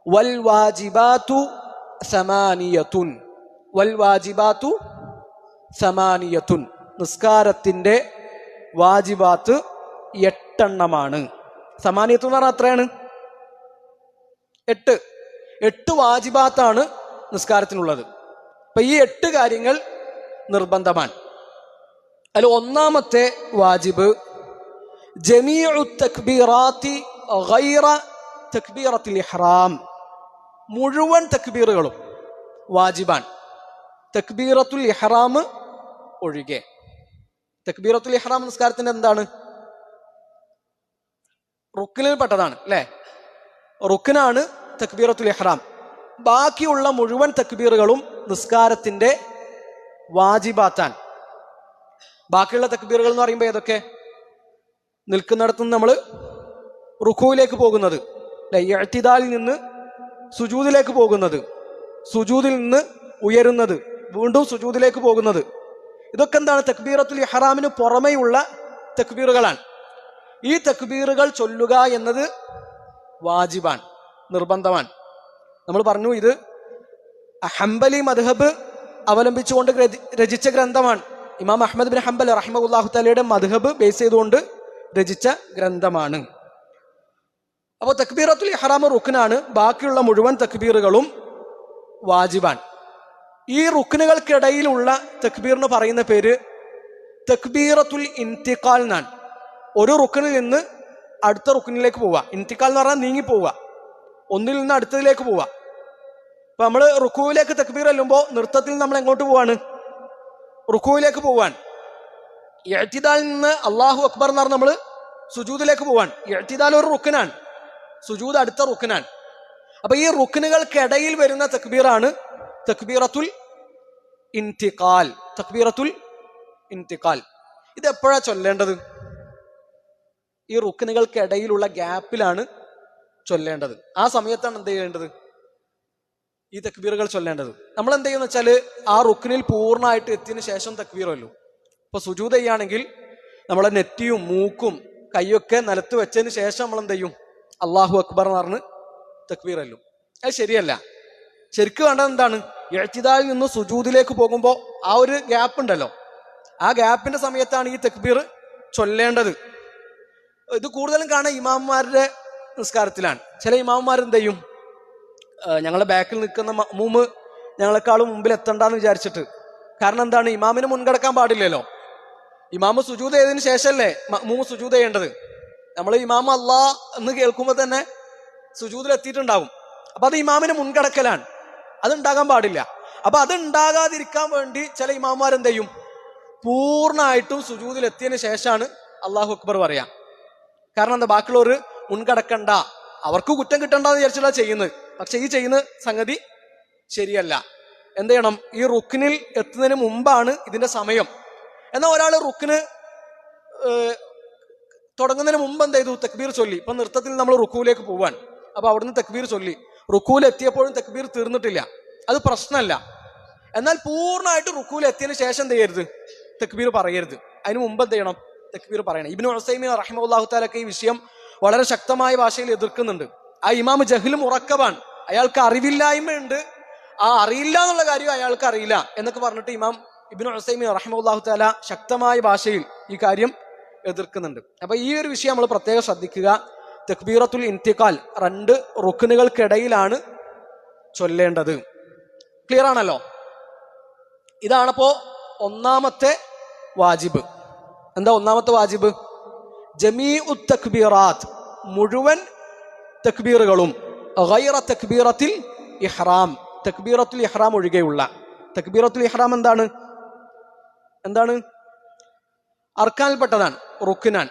വൽ വാജിബാതു സമാനിയത്തുൻ. വൽ വാജിബാതു സമാനിയത്തുൻ. നിസ്കാരത്തിന്റെ വാജിബാത്ത് 8 എണ്ണമാണ്. സമാനിയത്ത് എന്ന് പറഞ്ഞാൽ എത്രയാണ്? 8 വാജിബാത്താണ് നിസ്കാരത്തിനുള്ളത്. അപ്പൊ ഈ 8 കാര്യങ്ങൾ നിർബന്ധമാണ്. അതിൽ ഒന്നാമത്തെ വാജിബ് ജമീഉ തക്ബീറാത്തി ഗൈറ തക്ബീറത്തുൽ ഇഹ്റാം. മുഴുവൻ തക്ബീറുകളും വാജിബാൻ, തക്ബീറത്തുൽ ഇഹ്റാം ഒഴികെ. തക്ബീറത്തുൽ ഇഹ്റാം നിസ്കാരത്തിന്റെ എന്താണ്? റുക്നിൽ പെട്ടതാണ് അല്ലെ? റുക്നാണ് തക്ബീറത്തുൽ ഇഹ്റാം. ബാക്കിയുള്ള മുഴുവൻ തക്ബീറുകളും നിസ്കാരത്തിന്റെ വാജിബാത്താൻ. ബാക്കിയുള്ള തക്ബീറുകൾ എന്ന് പറയുമ്പോൾ ഏതൊക്കെ? നിൽക്കുന്നിടത്ത് നിന്ന് നമ്മൾ റുക്കൂയിലേക്ക് പോകുന്നത്, ഇഅ്തിദാലിൽ നിന്ന് സുജൂദിലേക്ക് പോകുന്നത്, സുജൂദിൽ നിന്ന് ഉയരുന്നത്, വീണ്ടും സുജൂദിലേക്ക് പോകുന്നത്, ഇതൊക്കെ എന്താണ്? തക്ബീറത്തുൽ ഇഹ്റാമിന് പുറമെയുള്ള തക്ബീറുകളാണ്. ഈ തക്ബീറുകൾ ചൊല്ലുക എന്നത് വാജിബാൻ, നിർബന്ധമാണ്. നമ്മൾ പറഞ്ഞു ഇത് ഹംബലി മദ്ഹബ് അവലംബിച്ചുകൊണ്ട് രചിച്ച ഗ്രന്ഥമാണ്. ഇമാം അഹ്മദ് ബിൻ ഹംബൽ റഹിമഹുല്ലാഹു തആലയുടെ മദ്ഹബ് ബേസ് ചെയ്തുകൊണ്ട് രചിച്ച ഗ്രന്ഥമാണ്. അപ്പോൾ തക്ബീറത്തുൽ ഇഹ്റാം റുക്നാണ്, ബാക്കിയുള്ള മുഴുവൻ തക്ബീറുകളും വാജിബാൻ. ഈ റുക്നുകൾക്കിടയിലുള്ള തക്ബീറിന് പറയുന്ന പേര് തക്ബീറത്തുൽ ഇന്തിഖാൽ എന്നാണ്. ഒരു റുക്നിൽ നിന്ന് അടുത്ത റുക്നിലേക്ക് പോവുക. ഇന്തിഖാൽ എന്ന് പറഞ്ഞാൽ നീങ്ങി പോവുക, ഒന്നിൽ നിന്ന് അടുത്തതിലേക്ക് പോവുക. ഇപ്പൊ നമ്മൾ റുക്കൂവിലേക്ക് തക്ബീർ ചെല്ലുമ്പോൾ നൃത്തത്തിൽ നമ്മൾ എങ്ങോട്ട് പോവാണ്? റുക്കൂവിലേക്ക് പോവാൻ. ഇഅ്തിദാലിൽ നിന്ന് അല്ലാഹു അക്ബർ എന്ന് പറഞ്ഞാൽ നമ്മൾ സുജൂദിലേക്ക് പോവാൻ. ഇഅ്തിദാൽ ഒരു റുക്നാണ്, സുജൂദ് അടുത്ത റുക്നാണ്. അപ്പൊ ഈ റുക്നുകൾക്കിടയിൽ വരുന്ന തക്ബീറാണ് തക്ബീറത്തുൽ ഇന്തിഖാൽ. തക്ബീറത്തുൽ ഇന്തിഖാൽ ഇത് എപ്പോഴാ ചൊല്ലേണ്ടത്? ഈ റുക്നുകൾക്കിടയിലുള്ള ഗ്യാപ്പിലാണ് ചൊല്ലേണ്ടത്. ആ സമയത്താണ് എന്ത് ചെയ്യേണ്ടത്? ഈ തക്ബീറുകൾ ചൊല്ലേണ്ടത്. നമ്മൾ എന്ത് ചെയ്യുന്ന വെച്ചാൽ ആ റുക്നിൽ പൂർണ്ണമായിട്ട് എത്തിയതിനു ശേഷം തക്ബീർ ചൊല്ലും. ഇപ്പൊ സുജൂദ് ചെയ്യുകയാണെങ്കിൽ നമ്മളെ നെറ്റിയും മൂക്കും കൈയൊക്കെ നിലത്ത് വെച്ചതിന് ശേഷം നമ്മൾ എന്ത് ചെയ്യും? അല്ലാഹു അക്ബർ എന്ന് പറഞ്ഞ് തക്ബീർ ചൊല്ലും. അത് ശരിയല്ല. ശരിക്കും വേണ്ടത് എന്താണ്? ഇഅ്തിദാലിൽ നിന്ന് സുജൂദിലേക്ക് പോകുമ്പോൾ ആ ഒരു ഗ്യാപ്പ് ഉണ്ടല്ലോ, ആ ഗ്യാപ്പിന്റെ സമയത്താണ് ഈ തക്ബീർ ചൊല്ലേണ്ടത്. ഇത് കൂടുതലും കാണാൻ ഇമാമുമാരുടെ നിസ്കാരത്തിലാണ്. ചില ഇമാമുമാർ എന്ത് ചെയ്യും? ഞങ്ങളെ ബാക്കിൽ നിൽക്കുന്ന മഅ്മൂമ് ഞങ്ങളെക്കാളും മുമ്പിൽ എത്തണ്ടെന്ന് വിചാരിച്ചിട്ട്. കാരണം എന്താണ്? ഇമാമിന് മുൻകടക്കാൻ പാടില്ലല്ലോ. ഇമാമ് സുജൂദ് ചെയ്തതിന് ശേഷമല്ലേ മഅ്മൂമ് സുജൂദ് ചെയ്യേണ്ടത്. നമ്മൾ ഇമാമ് അല്ലാ എന്ന് കേൾക്കുമ്പോൾ തന്നെ സുജൂദിൽ എത്തിയിട്ടുണ്ടാവും. അപ്പൊ അത് ഇമാമിന് മുൻകടക്കലാണ്, അതുണ്ടാകാൻ പാടില്ല. അപ്പൊ അത് ഉണ്ടാകാതിരിക്കാൻ വേണ്ടി ചില ഇമാമുമാർ എന്ത് ചെയ്യും? പൂർണ്ണമായിട്ടും സുജൂദിൽ എത്തിയതിന് ശേഷമാണ് അല്ലാഹു അക്ബർ പറയാം. കാരണം എന്താ? ബാക്കിയുള്ളവർ മുൻകടക്കണ്ട, അവർക്ക് കുറ്റം കിട്ടണ്ടെന്ന് വിചാരിച്ചിട്ടാണ് ചെയ്യുന്നത്. പക്ഷെ ഈ ചെയ്യുന്ന സംഗതി ശരിയല്ല. എന്ത് ചെയ്യണം? ഈ റുക്നിൽ എത്തുന്നതിന് മുമ്പാണ് ഇതിന്റെ സമയം. എന്നാൽ ഒരാൾ റുക്ന് തുടങ്ങുന്നതിന് മുമ്പ് എന്ത് ചെയ്തു? തക്ബീർ ചൊല്ലി. ഇപ്പൊ നൃത്തത്തിൽ നമ്മൾ റുക്കൂലേക്ക് പോവാൻ, അപ്പൊ അവിടുന്ന് തക്ബീർ ചൊല്ലി. റുക്കൂൽ എത്തിയപ്പോഴും തക്ബീർ തീർന്നിട്ടില്ല, അത് പ്രശ്നമല്ല. എന്നാൽ പൂർണ്ണമായിട്ട് റുക്കൂൽ എത്തിയതിനു ശേഷം എന്ത് ചെയ്യരുത്? തക്ബീർ പറയരുത്. അതിന് മുമ്പ് എന്ത് ചെയ്യണം? തക്ബീർ പറയണം. ഇബ്നു ഉസൈമീൻ റഹിമഹുല്ലാഹു തആലക്ക് ഈ വിഷയം വളരെ ശക്തമായ ഭാഷയിൽ എതിർക്കുന്നുണ്ട്. ആ ഇമാം ജഹ്ല് മുറക്കബാൻ, അയാൾക്ക് അറിവില്ലായ്മയുണ്ട്, ആ അറിയില്ല എന്നുള്ള കാര്യം അയാൾക്ക് അറിയില്ല എന്നൊക്കെ പറഞ്ഞിട്ട് ഇമാം ഇബ്നു ഉസൈമീൻ റഹിമഹുല്ലാഹു തആല ശക്തമായ ഭാഷയിൽ ഈ കാര്യം എതിർക്കുന്നുണ്ട്. അപ്പൊ ഈ ഒരു വിഷയം നമ്മൾ പ്രത്യേകം ശ്രദ്ധിക്കുക. തക്ബീറത്തുൽ ഇന്തിഖാൽ 2 റുക്നുകൾക്കിടയിലാണ് ചൊല്ലേണ്ടത്. ക്ലിയർ ആണല്ലോ? ഇതാണപ്പോ ഒന്നാമത്തെ വാജിബ്. എന്താ ഒന്നാമത്തെ വാജിബ്? ജമീഉ തക്ബീറാത്ത്, മുഴുവൻ തക്ബീറുകളും ഗൈറ തക്ബീറത്തിൽ ഇഹ്റാം, തക്ബീറത്തുൽ ഇഹ്റാം ഒഴികെയുള്ള. തക്ബീറത്തുൽ ഇഹ്റാം എന്താണ്? അർക്കാനിൽപ്പെട്ടതാണ്, റുക്നാൻ.